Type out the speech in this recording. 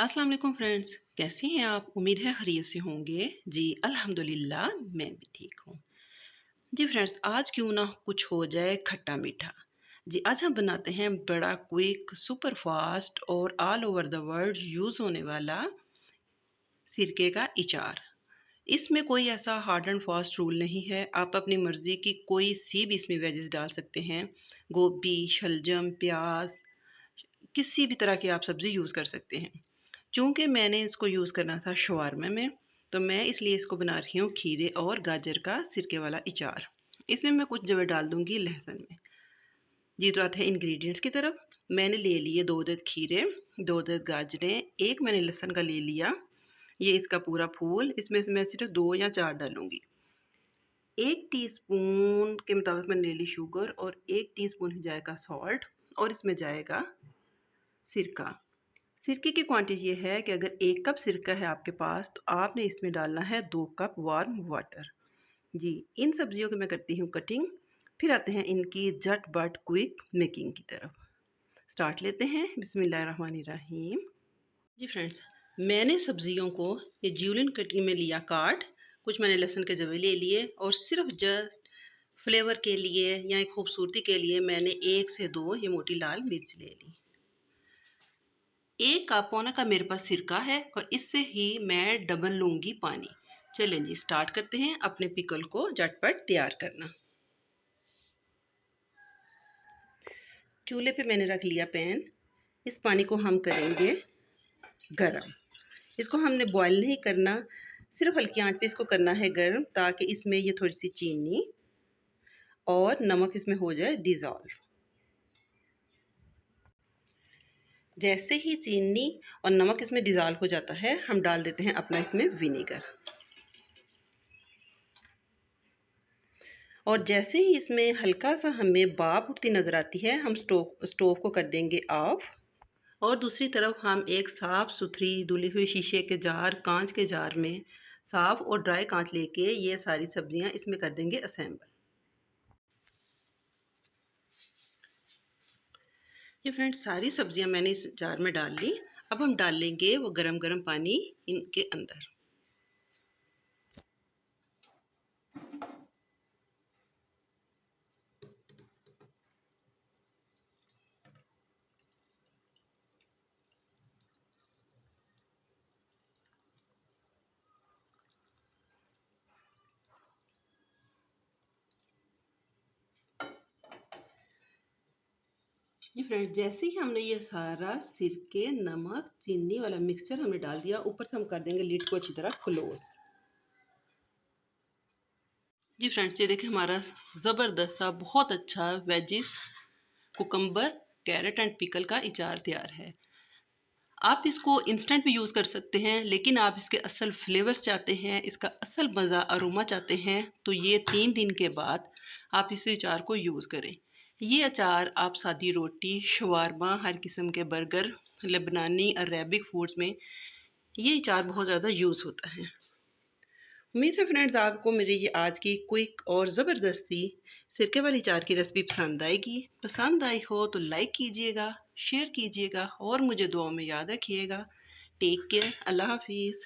अस्सलाम वालेकुम फ्रेंड्स, कैसे हैं आप? उम्मीद है खैरियत से होंगे। जी अल्हम्दुलिल्लाह, मैं भी ठीक हूँ। जी फ्रेंड्स, आज क्यों ना कुछ हो जाए खट्टा मीठा। जी आज हम बनाते हैं बड़ा क्विक, सुपर फास्ट और all over the world use होने वाला सिरके का अचार। इसमें कोई ऐसा हार्ड एंड फास्ट रूल नहीं है। आप अपनी मर्ज़ी की कोई सी भी इसमें वेजेस डाल सकते हैं। गोभी, शलजम, प्याज, किसी भी तरह की आप सब्ज़ी यूज़ कर सकते हैं। चूँकि मैंने इसको यूज़ करना था शवारमा में, तो मैं इसलिए इसको बना रही हूँ खीरे और गाजर का सिरके वाला अचार। इसमें मैं कुछ जवे डाल दूँगी लहसुन में। जी तो आते हैं इंग्रेडिएंट्स की तरफ। मैंने ले लिए 2 अदद खीरे, 2 अदद गाजरें, 1 मैंने लहसुन का ले लिया। ये इसका पूरा फूल, इसमें से मैं सिर्फ़ 2 या 4 डालूँगी। 1 टीस्पून के मुताबिक मैंने ले ली शुगर और 1 टीस्पून ही जाएगा सॉल्ट और इसमें जाएगा सिरका। सिरके की क्वांटिटी ये है कि अगर 1 कप सिरका है आपके पास तो आपने इसमें डालना है 2 कप वार्म वाटर। जी, इन सब्जियों की मैं करती हूँ कटिंग। फिर आते हैं इनकी झट-पट क्विक मेकिंग की तरफ। स्टार्ट लेते हैं, बिस्मिल्लाहिर्रहमानिर्रहीम। जी फ्रेंड्स, मैंने सब्जियों को ये ज्यूलिन कटिंग में लिया काट। कुछ मैंने लहसुन के जवे ले लिए और सिर्फ जस्ट फ्लेवर के लिए या एक खूबसूरती के लिए मैंने 1 से 2 ये मोटी लाल मिर्च ले ली। 1 कप पौना का मेरे पास सिरका है और इससे ही मैं डबल लूँगी पानी। चलें जी स्टार्ट करते हैं अपने पिकल को झटपट तैयार करना। चूल्हे पे मैंने रख लिया पैन। इस पानी को हम करेंगे गरम। इसको हमने बॉयल नहीं करना, सिर्फ हल्की आंच पे इसको करना है गरम ताकि इसमें ये थोड़ी सी चीनी और नमक इसमें हो जाए डिज़ोल्व। जैसे ही चीनी और नमक इसमें डिज़ोल्व हो जाता है, हम डाल देते हैं अपना इसमें विनेगर। और जैसे ही इसमें हल्का सा हमें भाप उठती नज़र आती है, हम स्टोव को कर देंगे ऑफ। और दूसरी तरफ हम एक साफ़ सुथरी धुली हुई शीशे के जार, कांच के जार में साफ़ और ड्राई कांच लेके ये सारी सब्जियां इसमें कर देंगे असेंबल। ये फ्रेंड्स, सारी सब्जियां मैंने इस जार में डाल ली। अब हम डाल लेंगे वो गरम गरम पानी इनके अंदर। जी फ्रेंड्स, जैसे ही हमने ये सारा सिरके, नमक, चीनी वाला मिक्सचर हमने डाल दिया, ऊपर से हम कर देंगे लिड को अच्छी तरह क्लोज। जी फ्रेंड्स, ये देखिए हमारा ज़बरदस्त सा बहुत अच्छा veggies, cucumber, carrot and pickle का अचार तैयार है। आप इसको इंस्टेंट भी यूज़ कर सकते हैं, लेकिन आप इसके असल फ्लेवर्स चाहते हैं, इसका असल मज़ा अरोमा चाहते हैं, तो ये 3 दिन के बाद आप इस अचार को यूज़ करें। ये अचार आप सादी रोटी, शवारमा, हर किस्म के बर्गर, लेबनानी, अरेबिक फूड्स में ये अचार बहुत ज़्यादा यूज़ होता है। उम्मीद है फ्रेंड्स आपको मेरी ये आज की क्विक और ज़बरदस्त सी सिरके वाली अचार की रेसिपी पसंद आएगी। पसंद आई हो तो लाइक कीजिएगा, शेयर कीजिएगा और मुझे दुआओं में याद रखिएगा। टेक केयर, अल्लाह हाफिज़।